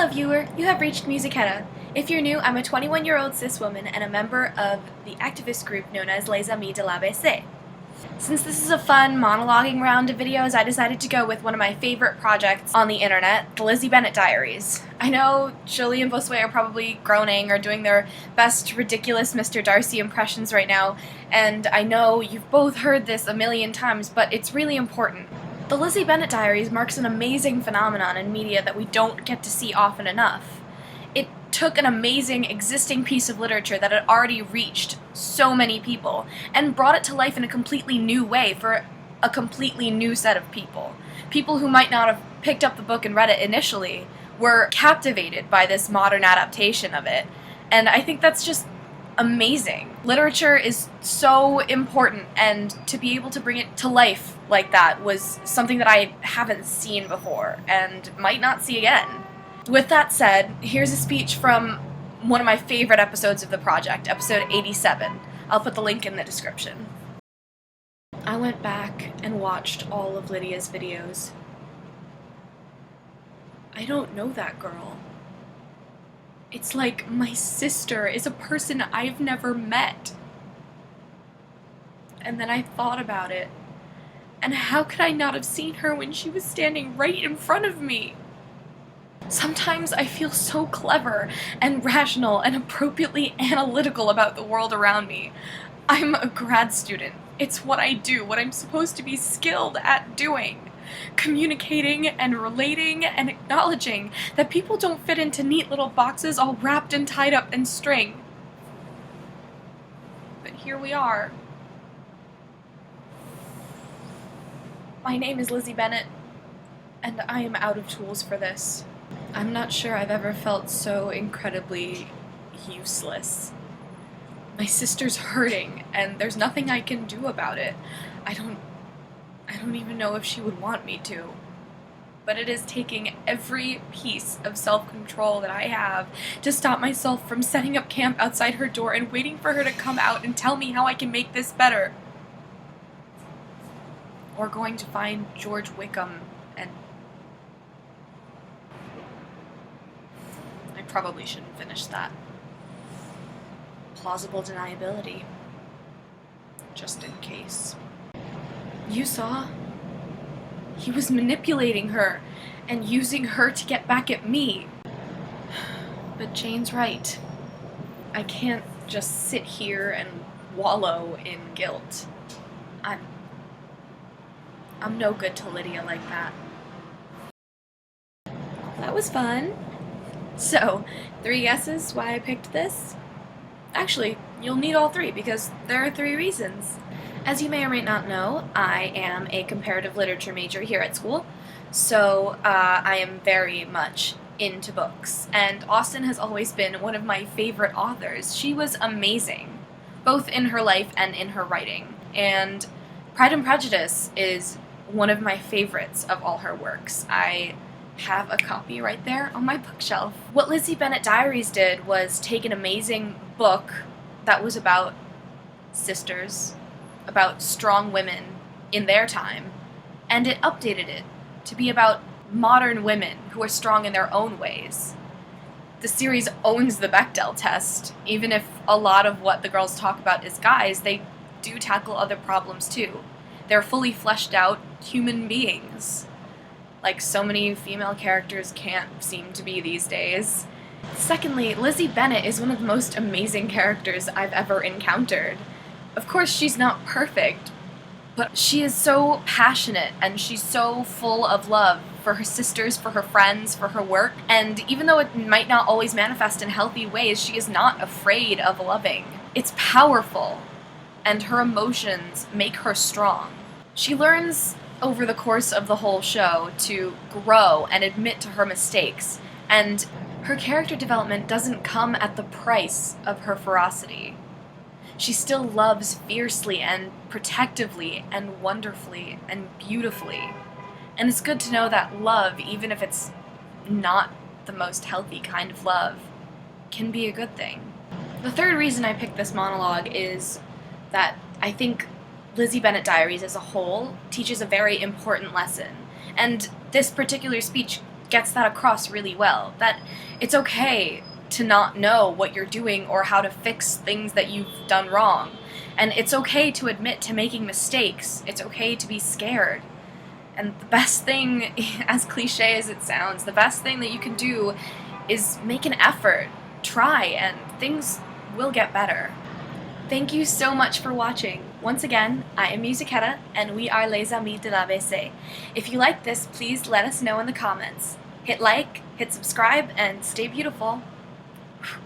Hello viewer, you have reached Musichetta. If you're new, I'm a 21-year-old cis woman and a member of the activist group known as Les Amis de l'ABC. Since this is a fun monologuing round of videos, I decided to go with one of my favorite projects on the internet, the Lizzie Bennet Diaries. I know Julie and Bossuet are probably groaning or doing their best ridiculous Mr. Darcy impressions right now, and I know you've both heard this a million times, but it's really important. The Lizzie Bennet Diaries marks an amazing phenomenon in media that we don't get to see often enough. It took an amazing existing piece of literature that had already reached so many people and brought it to life in a completely new way for a completely new set of people. People who might not have picked up the book and read it initially were captivated by this modern adaptation of it, and I think that's just amazing. Literature is so important, and to be able to bring it to life like that was something that I haven't seen before and might not see again. With that said, here's a speech from one of my favorite episodes of the project, episode 87. I'll put the link in the description. I went back and watched all of Lydia's videos. I don't know that girl. It's like my sister is a person I've never met. And then I thought about it. And how could I not have seen her when she was standing right in front of me? Sometimes I feel so clever and rational and appropriately analytical about the world around me. I'm a grad student. It's what I do, what I'm supposed to be skilled at doing. Communicating and relating and acknowledging that people don't fit into neat little boxes all wrapped and tied up in string. But here we are. My name is Lizzie Bennet, and I am out of tools for this. I'm not sure I've ever felt so incredibly useless. My sister's hurting, and there's nothing I can do about it. I don't even know if she would want me to. But it is taking every piece of self-control that I have to stop myself from setting up camp outside her door and waiting for her to come out and tell me how I can make this better. Or going to find George Wickham and... I probably shouldn't finish that. Plausible deniability. Just in case. You saw? He was manipulating her and using her to get back at me. But Jane's right. I can't just sit here and wallow in guilt. I'm no good to Lydia like that. That was fun. So, 3 guesses why I picked this? Actually, you'll need all 3 because there are 3 reasons. As you may or may not know, I am a comparative literature major here at school, so I am very much into books, and Austen has always been one of my favorite authors. She was amazing, both in her life and in her writing, and Pride and Prejudice is one of my favorites of all her works. I have a copy right there on my bookshelf. What Lizzie Bennet Diaries did was take an amazing book that was about sisters, about strong women in their time, and it updated it to be about modern women who are strong in their own ways. The series owns the Bechdel test. Even if a lot of what the girls talk about is guys, they do tackle other problems too. They're fully fleshed out human beings, like so many female characters can't seem to be these days. Secondly, Lizzie Bennet is one of the most amazing characters I've ever encountered. Of course, she's not perfect, but she is so passionate and she's so full of love for her sisters, for her friends, for her work, and even though it might not always manifest in healthy ways, she is not afraid of loving. It's powerful, and her emotions make her strong. She learns over the course of the whole show to grow and admit to her mistakes, and her character development doesn't come at the price of her ferocity. She still loves fiercely and protectively and wonderfully and beautifully. And it's good to know that love, even if it's not the most healthy kind of love, can be a good thing. The third reason I picked this monologue is that I think Lizzie Bennet Diaries as a whole teaches a very important lesson. And this particular speech gets that across really well, that it's okay to not know what you're doing or how to fix things that you've done wrong. And it's okay to admit to making mistakes. It's okay to be scared. And the best thing, as cliche as it sounds, the best thing that you can do is make an effort, try, and things will get better. Thank you so much for watching. Once again, I am Musichetta, and we are Les Amis de l'ABC. If you like this, please let us know in the comments. Hit like, hit subscribe, and stay beautiful.